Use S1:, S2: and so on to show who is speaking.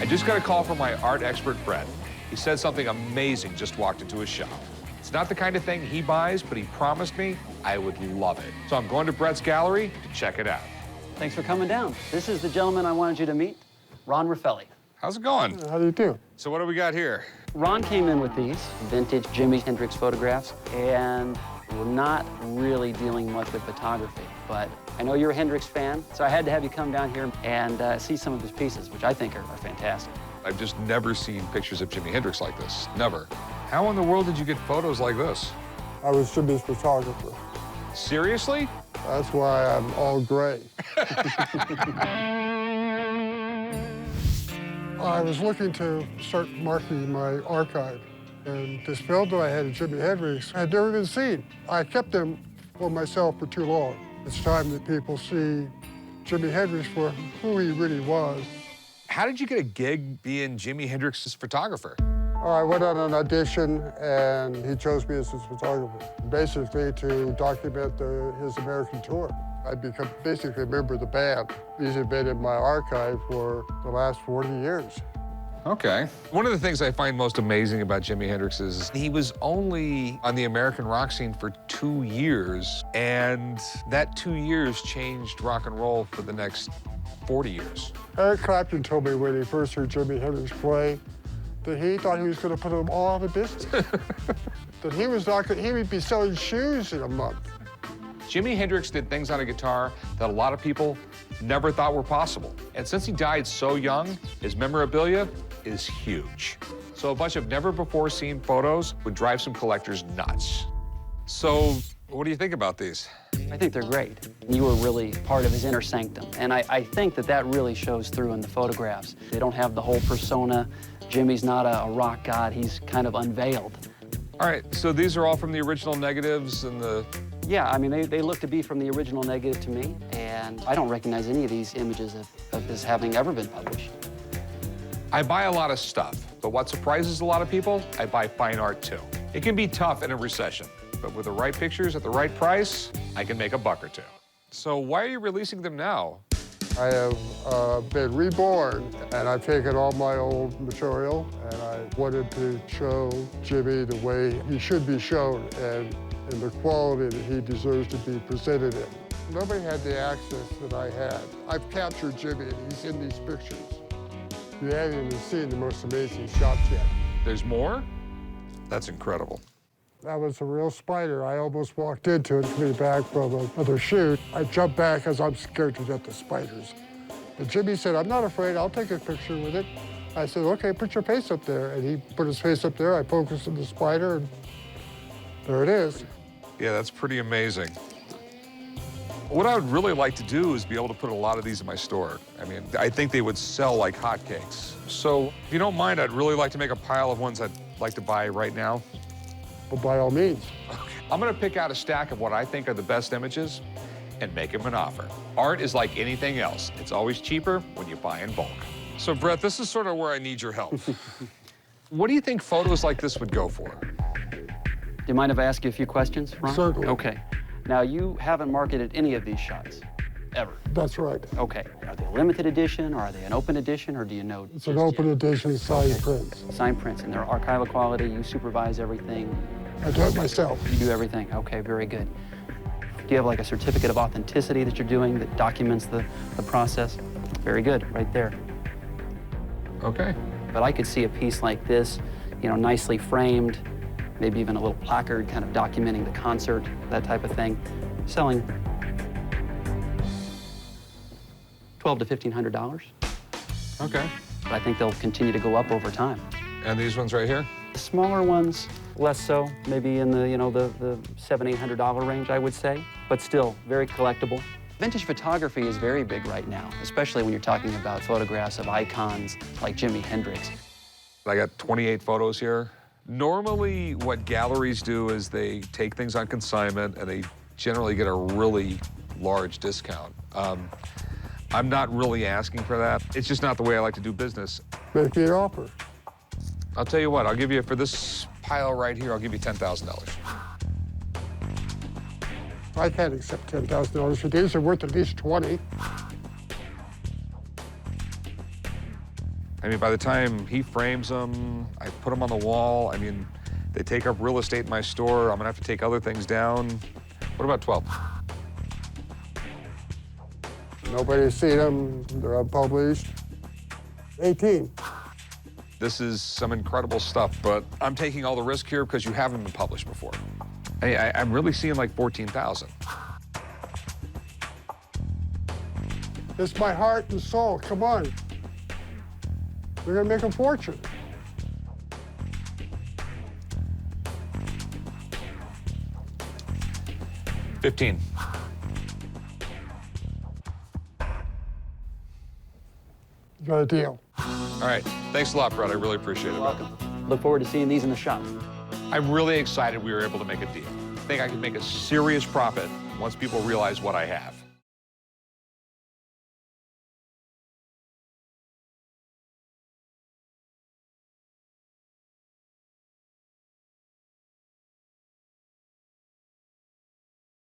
S1: I just got a call from my art expert, Brett. He said something amazing just walked into his shop. It's not the kind of thing he buys, but he promised me I would love it. So I'm going to Brett's gallery to check it out.
S2: Thanks for coming down. This is the gentleman I wanted you to meet, Ron Raffelli.
S1: How's it going?
S3: How do you do?
S1: So what do we got here?
S2: Ron came in with these vintage Jimi Hendrix photographs, and we're not really dealing much with photography, but I know you're a Hendrix fan, so I had to have you come down here and see some of his pieces, which I think are fantastic.
S1: I've just never seen pictures of Jimi Hendrix like this, never. How in the world did you get photos like this?
S3: I was Jimmy's photographer.
S1: Seriously?
S3: That's why I'm all gray. I was looking to start marketing my archive, and this film that I had of Jimi Hendrix had never been seen. I kept them for myself for too long. It's time that people see Jimi Hendrix for who he really was.
S1: How did you get a gig being Jimi Hendrix's photographer?
S3: I went on an audition, and he chose me as his photographer, basically to document his American tour. I'd become basically a member of the band. These have been in my archive for the last 40 years.
S1: Okay. One of the things I find most amazing about Jimi Hendrix is he was only on the American rock scene for 2 years, and that 2 years changed rock and roll for the next 40 years.
S3: Eric Clapton told me when he first heard Jimi Hendrix play that he thought he was going to put them all out of business. That he would be selling shoes in a month.
S1: Jimi Hendrix did things on a guitar that a lot of people never thought were possible. And since he died so young, his memorabilia is huge. So a bunch of never-before-seen photos would drive some collectors nuts. So what do you think about these?
S2: I think they're great. You were really part of his inner sanctum, and I think that really shows through in the photographs. They don't have the whole persona. Jimmy's not a rock god. He's kind of unveiled.
S1: All right, so these are all from the original negatives and the...
S2: Yeah, I mean, they look to be from the original negative to me, and I don't recognize any of these images of this having ever been published.
S1: I buy a lot of stuff, but what surprises a lot of people, I buy fine art too. It can be tough in a recession, but with the right pictures at the right price, I can make a buck or two. So why are you releasing them now?
S3: I have been reborn, and I've taken all my old material, and I wanted to show Jimmy the way he should be shown and in the quality that he deserves to be presented in. Nobody had the access that I had. I've captured Jimmy, and he's in these pictures. You haven't even seen the most amazing shots yet.
S1: There's more? That's incredible.
S3: That was a real spider. I almost walked into it coming back from another shoot. I jumped back because I'm scared to death of spiders. But Jimmy said, I'm not afraid, I'll take a picture with it. I said, okay, put your face up there. And he put his face up there, I focused on the spider, and there it is.
S1: Yeah, that's pretty amazing. What I would really like to do is be able to put a lot of these in my store. I mean, I think they would sell like hotcakes. So if you don't mind, I'd really like to make a pile of ones I'd like to buy right now.
S3: Well, by all means.
S1: Okay. I'm gonna pick out a stack of what I think are the best images and make them an offer. Art is like anything else. It's always cheaper when you buy in bulk. So Brett, this is sort of where I need your help. What do you think photos like this would go for?
S2: Do you mind if I ask you a few questions, Ron?
S3: Certainly.
S2: Okay. Now, you haven't marketed any of these shots, ever?
S3: That's right.
S2: Okay. Are they a limited edition, or are they an open edition, or do you know?
S3: It's an open edition signed prints.
S2: Signed prints, and they're archival quality. You supervise everything.
S3: I do it myself.
S2: You do everything. Okay, very good. Do you have like a certificate of authenticity that you're doing that documents the process? Very good, right there.
S1: Okay.
S2: But I could see a piece like this, you know, nicely framed, maybe even a little placard kind of documenting the concert, that type of thing, selling $1,200 to $1,500.
S1: Okay.
S2: But I think they'll continue to go up over time.
S1: And these ones right here?
S2: The smaller ones, less so, maybe in the, you know, the $700, $800 range, I would say, but still very collectible. Vintage photography is very big right now, especially when you're talking about photographs of icons like Jimi Hendrix.
S1: I got 28 photos here. Normally, what galleries do is they take things on consignment and they generally get a really large discount. I'm not really asking for that. It's just not the way I like to do business.
S3: Make me an offer.
S1: I'll tell you what, I'll give you, for this pile right here, I'll give you $10,000.
S3: I can't accept $10,000 for these. They're worth at least 20.
S1: I mean, by the time he frames them, I put them on the wall. I mean, they take up real estate in my store. I'm gonna have to take other things down. What about 12?
S3: Nobody's seen them. They're unpublished. 18.
S1: This is some incredible stuff, but I'm taking all the risk here because you haven't been published before. I'm really seeing like 14,000.
S3: It's my heart and soul. Come on. We're gonna make a fortune.
S1: $15.
S3: You got a deal.
S1: All right, thanks a lot, Brett. I really appreciate it.
S2: You're welcome. Look forward to seeing these in the shop.
S1: I'm really excited we were able to make a deal. I think I can make a serious profit once people realize what I have.